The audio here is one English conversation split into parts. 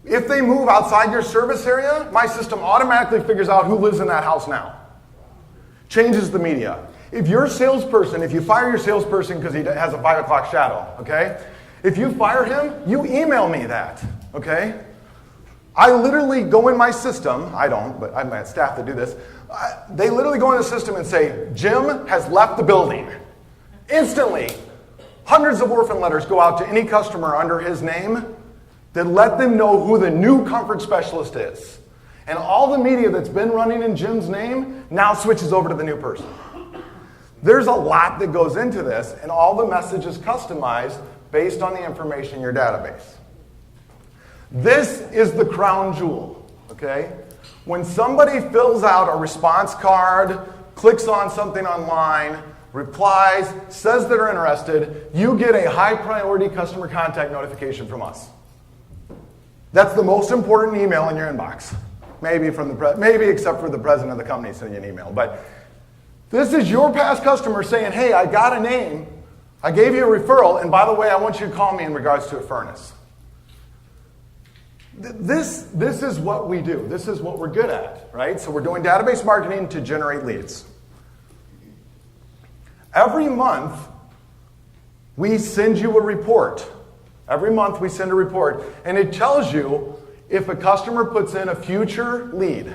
If they move outside your service area, my system automatically figures out who lives in that house now. Changes the media. If your salesperson, if you fire your salesperson because he has a 5 o'clock shadow, okay? If you fire him, you email me that, okay? I literally go in my system, I don't, but I have my staff that do this. They literally go in the system and say, Jim has left the building. Instantly, hundreds of orphan letters go out to any customer under his name that let them know who the new comfort specialist is. And all the media that's been running in Jim's name now switches over to the new person. There's a lot that goes into this, and all the message is customized based on the information in your database. This is the crown jewel, okay? When somebody fills out a response card, clicks on something online, replies, says they're interested, you get a high priority customer contact notification from us. That's the most important email in your inbox. Maybe except for the president of the company sending you an email. But this is your past customer saying, hey, I got a name, I gave you a referral, and by the way, I want you to call me in regards to a furnace. This is what we do. This is what we're good at, right? So we're doing database marketing to generate leads. Every month, we send you a report. Every month, we send a report, and it tells you if a customer puts in a future lead.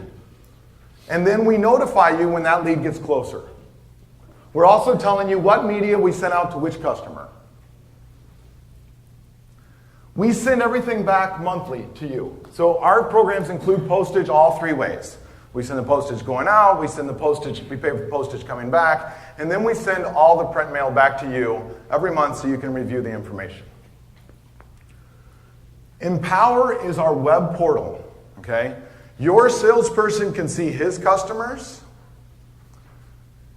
And then we notify you when that lead gets closer. We're also telling you what media we sent out to which customer. We send everything back monthly to you. So our programs include postage all 3 ways. We send the postage going out, we send the postage, we pay for postage coming back, and then we send all the print mail back to you every month so you can review the information. Empower is our web portal, okay? Your salesperson can see his customers,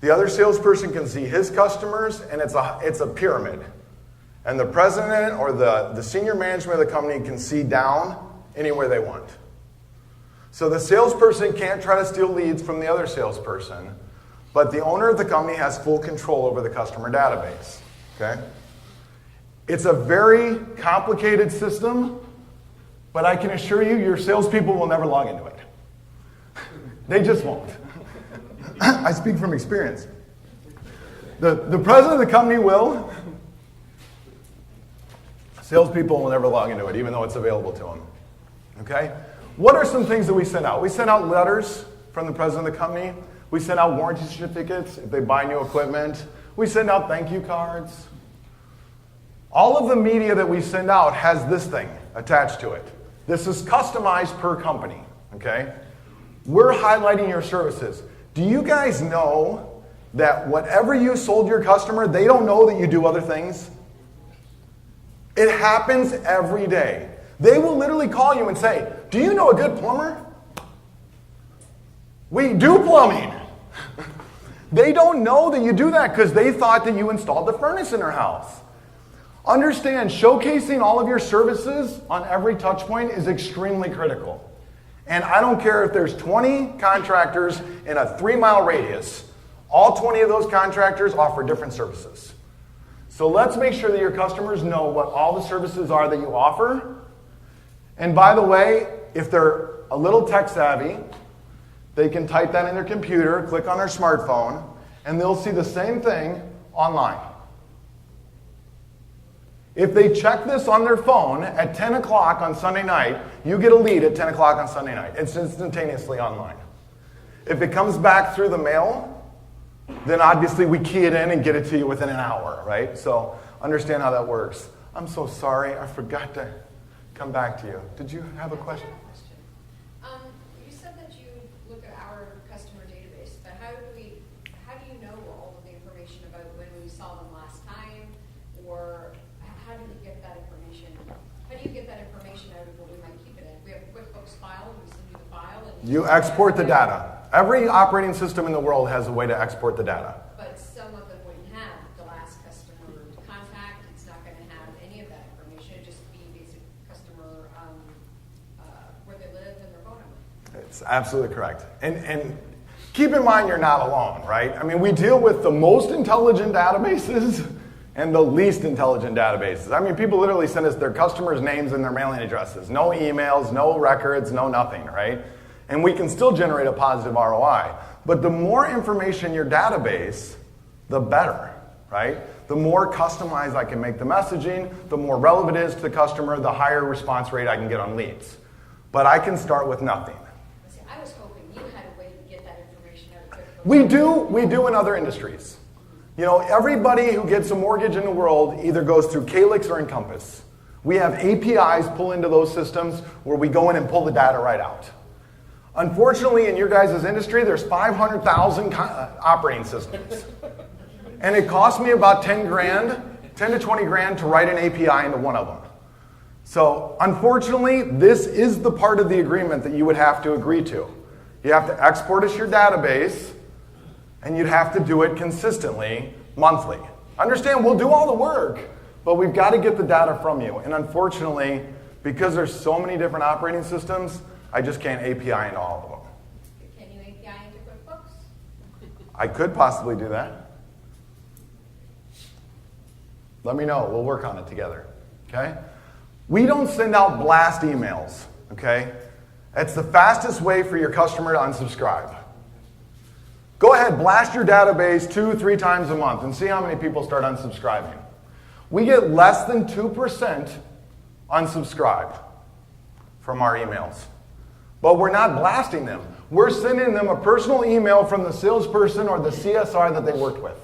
the other salesperson can see his customers, and it's a pyramid. And the president or the senior management of the company can see down anywhere they want. So the salesperson can't try to steal leads from the other salesperson, but the owner of the company has full control over the customer database. Okay? It's a very complicated system, but I can assure you your salespeople will never log into it. They just won't. I speak from experience. The president of the company will. Salespeople will never log into it, even though it's available to them. Okay? What are some things that we send out? We send out letters from the president of the company. We send out warranty certificates if they buy new equipment. We send out thank you cards. All of the media that we send out has this thing attached to it. This is customized per company. Okay? We're highlighting your services. Do you guys know that whatever you sold your customer, they don't know that you do other things? It happens every day. They will literally call you and say, do you know a good plumber? We do plumbing. They don't know that you do that because they thought that you installed the furnace in their house. Understand, showcasing all of your services on every touch point is extremely critical. And I don't care if there's 20 contractors in a 3-mile radius. All 20 of those contractors offer different services. So let's make sure that your customers know what all the services are that you offer. And by the way, if they're a little tech savvy, they can type that in their computer, click on their smartphone, and they'll see the same thing online. If they check this on their phone at 10 o'clock on Sunday night, you get a lead at 10 o'clock on Sunday night. It's instantaneously online. If it comes back through the mail, then obviously we key it in and get it to you within an hour, right? So understand how that works. I'm so sorry, I forgot to come back to you. Did you have a question? You said that you look at our customer database, but how do you know all of the information about when we saw them last time, or how do you get that information? How do you get that information out of what we might keep it in? We have a QuickBooks file, and we send you the file. And you export the data. Every operating system in the world has a way to export the data. But some of them wouldn't have the last customer contact. It's not going to have any of that information. It'd just be basic customer, where they live and their phone number. It's absolutely correct. And keep in mind you're not alone, right? I mean, we deal with the most intelligent databases and the least intelligent databases. I mean, people literally send us their customers' names and their mailing addresses. No emails, no records, no nothing, right? And we can still generate a positive ROI. But the more information in your database, the better, right? The more customized I can make the messaging, the more relevant it is to the customer, the higher response rate I can get on leads. But I can start with nothing. See, I was hoping you had a way to get that information out of QuickBooks. We do in other industries. You know, everybody who gets a mortgage in the world either goes through Calyx or Encompass. We have APIs pull into those systems where we go in and pull the data right out. Unfortunately, in your guys' industry, there's 500,000 operating systems. And it costs me about 10 to 20 grand to write an API into one of them. So, unfortunately, this is the part of the agreement that you would have to agree to. You have to export us your database, and you'd have to do it consistently, monthly. Understand, we'll do all the work, but we've got to get the data from you. And unfortunately, because there's so many different operating systems, I just can't API into all of them. Can you API into QuickBooks? I could possibly do that. Let me know. We'll work on it together. Okay? We don't send out blast emails. Okay? That's the fastest way for your customer to unsubscribe. Go ahead, blast your database 2-3 times a month and see how many people start unsubscribing. We get less than 2% unsubscribe from our emails. But we're not blasting them. We're sending them a personal email from the salesperson or the CSR that they worked with.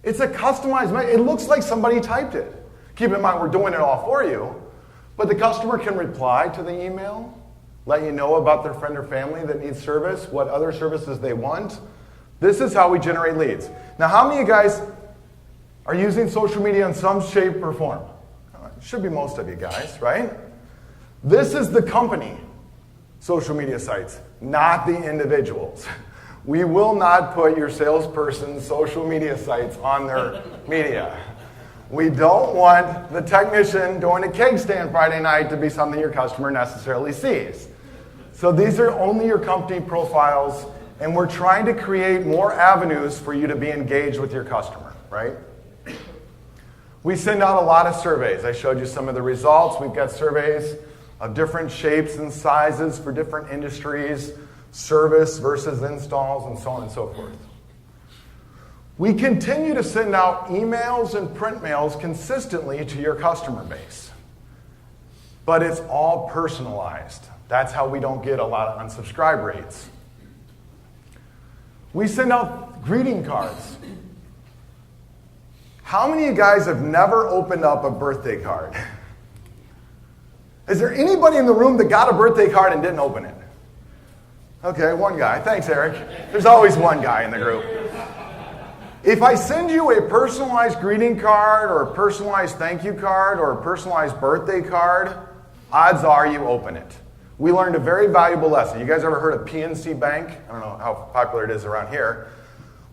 It's a customized, it looks like somebody typed it. Keep in mind, we're doing it all for you. But the customer can reply to the email, let you know about their friend or family that needs service, what other services they want. This is how we generate leads. Now, how many of you guys are using social media in some shape or form? It should be most of you guys, right? This is the company social media sites, not the individuals. We will not put your salesperson's social media sites on their media. We don't want the technician doing a keg stand Friday night to be something your customer necessarily sees. So these are only your company profiles, and we're trying to create more avenues for you to be engaged with your customer, right? We send out a lot of surveys. I showed you some of the results. We've got surveys of different shapes and sizes for different industries, service versus installs, and so on and so forth. We continue to send out emails and print mails consistently to your customer base. But it's all personalized. That's how we don't get a lot of unsubscribe rates. We send out greeting cards. How many of you guys have never opened up a birthday card? Is there anybody in the room that got a birthday card and didn't open it? Okay, one guy. Thanks, Eric. There's always one guy in the group. If I send you a personalized greeting card or a personalized thank you card or a personalized birthday card, odds are you open it. We learned a very valuable lesson. You guys ever heard of PNC Bank? I don't know how popular it is around here.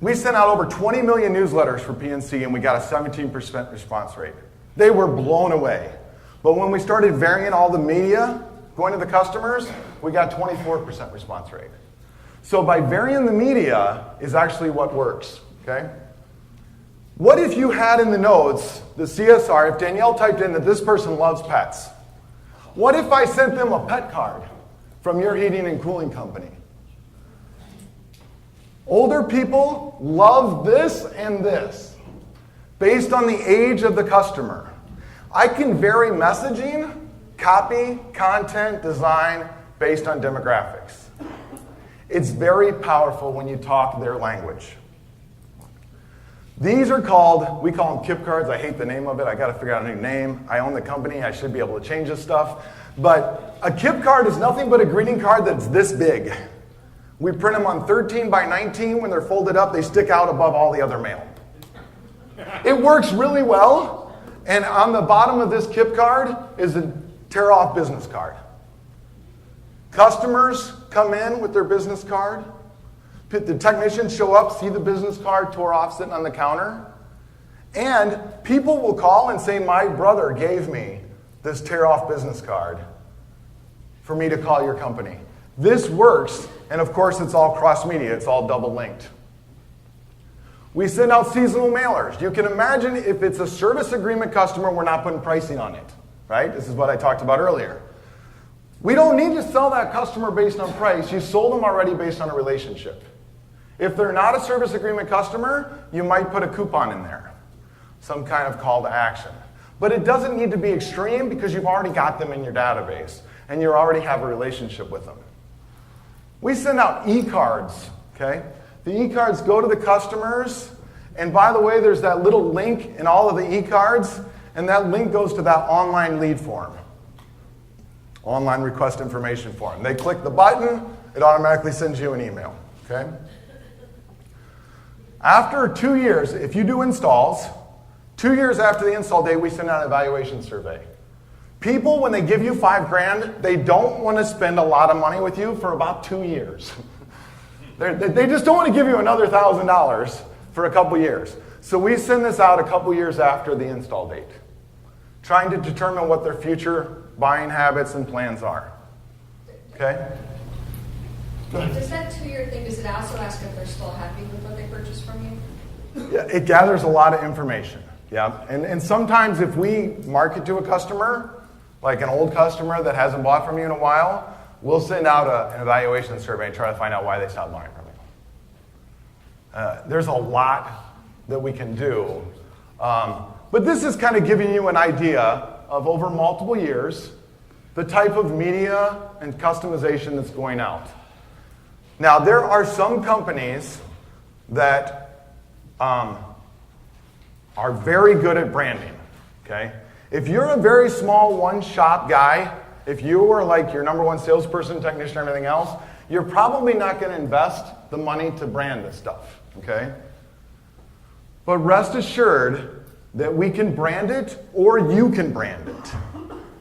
We sent out over 20 million newsletters for PNC and we got a 17% response rate. They were blown away. But when we started varying all the media going to the customers, we got 24% response rate. So by varying the media is actually what works, okay? What if you had in the notes, the CSR, if Danielle typed in that this person loves pets? What if I sent them a pet card from your heating and cooling company? Older people love this and this based on the age of the customer. I can vary messaging, copy, content, design based on demographics. It's very powerful when you talk their language. These are called, we call them KIP cards. I hate the name of it. I got to figure out a new name. I own the company. I should be able to change this stuff. But a KIP card is nothing but a greeting card that's this big. We print them on 13 by 19. When they're folded up, they stick out above all the other mail. It works really well. And on the bottom of this KIP card is a tear-off business card. Customers come in with their business card. The technicians show up, see the business card tore off sitting on the counter. And people will call and say, my brother gave me this tear-off business card for me to call your company. This works, and of course it's all cross-media. It's all double-linked. We send out seasonal mailers. You can imagine if it's a service agreement customer, we're not putting pricing on it, right? This is what I talked about earlier. We don't need to sell that customer based on price. You sold them already based on a relationship. If they're not a service agreement customer, you might put a coupon in there, some kind of call to action. But it doesn't need to be extreme because you've already got them in your database and you already have a relationship with them. We send out e-cards, okay? The e-cards go to the customers, and by the way, there's that little link in all of the e-cards, and that link goes to that online lead form, online request information form. They click the button, it automatically sends you an email, okay? After 2 years, if you do installs, 2 years after the install date, we send out an evaluation survey. People, when they give you $5,000, they don't want to spend a lot of money with you for about 2 years. They just don't want to give you another $1,000 for a couple years. So we send this out a couple years after the install date, trying to determine what their future buying habits and plans are. Okay? Does that 2-year thing, does it also ask if they're still happy with what they purchased from you? Yeah, it gathers a lot of information. Yeah, and sometimes if we market to a customer, like an old customer that hasn't bought from you in a while, we'll send out an evaluation survey and try to find out why they stopped buying from you. There's a lot that we can do. But this is kind of giving you an idea of over multiple years, the type of media and customization that's going out. Now, there are some companies that are very good at branding, okay? If you're a very small one-shop guy, if you were like your number one salesperson, technician, everything else, you're probably not going to invest the money to brand this stuff, okay? But rest assured that we can brand it or you can brand it,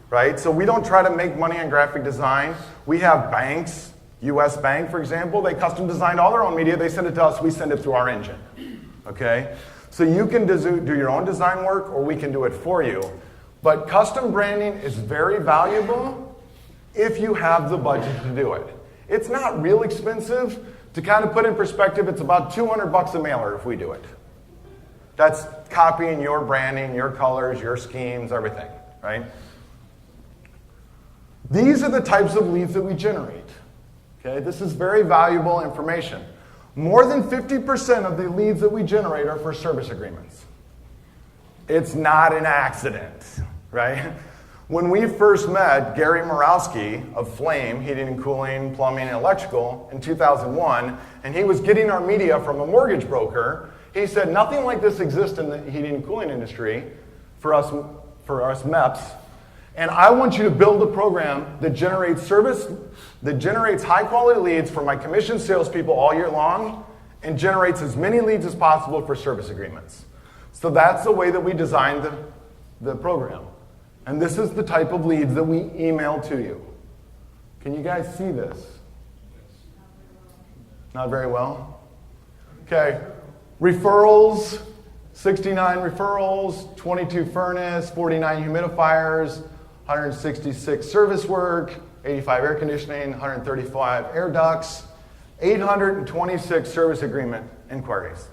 right? So we don't try to make money on graphic design. We have banks, US Bank, for example, they custom designed all their own media. They send it to us, we send it through our engine, okay? So you can do your own design work or we can do it for you. But custom branding is very valuable if you have the budget to do it. It's not real expensive. To kind of put in perspective, it's about $200 a mailer if we do it. That's copying your branding, your colors, your schemes, everything, right? These are the types of leads that we generate. Okay, this is very valuable information. More than 50% of the leads that we generate are for service agreements. It's not an accident, right? When we first met Gary Morawski of Flame, Heating and Cooling, Plumbing and Electrical, in 2001, and he was getting our media from a mortgage broker, he said, nothing like this exists in the heating and cooling industry for us MEPs, and I want you to build a program that generates high quality leads for my commissioned salespeople all year long and generates as many leads as possible for service agreements. So that's the way that we designed the program. And this is the type of leads that we email to you. Can you guys see this? Not very well? Okay. Referrals, 69 referrals, 22 furnace, 49 humidifiers, 166 service work, 85 air conditioning, 135 air ducts, 826 service agreement inquiries.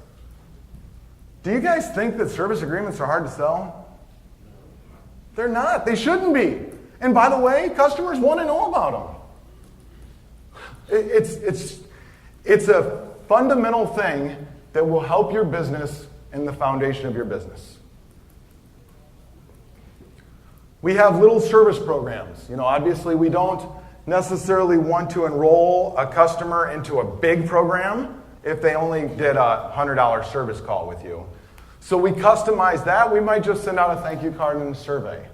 Do you guys think that service agreements are hard to sell? They're not. They shouldn't be. And by the way, customers want to know about them. It's a fundamental thing that will help your business and the foundation of your business. We have little service programs. You know, obviously we don't necessarily want to enroll a customer into a big program if they only did a $100 service call with you. So we customize that. We might just send out a thank you card and a survey.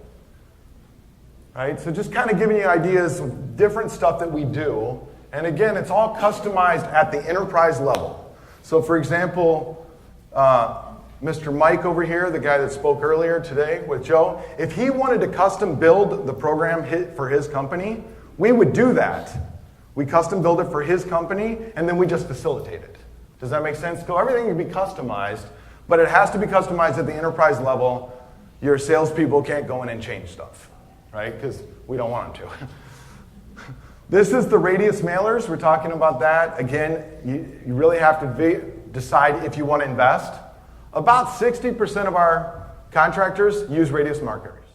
Right? So just kind of giving you ideas of different stuff that we do. And again, it's all customized at the enterprise level. So for example, Mr. Mike over here, the guy that spoke earlier today with Joe, if he wanted to custom build the program for his company, we would do that. We custom build it for his company, and then we just facilitate it. Does that make sense? So everything can be customized, but it has to be customized at the enterprise level. Your salespeople can't go in and change stuff, right? Because we don't want them to. This is the radius mailers. We're talking about that. Again, you really have to decide if you want to invest, about 60% of our contractors use radius marketers.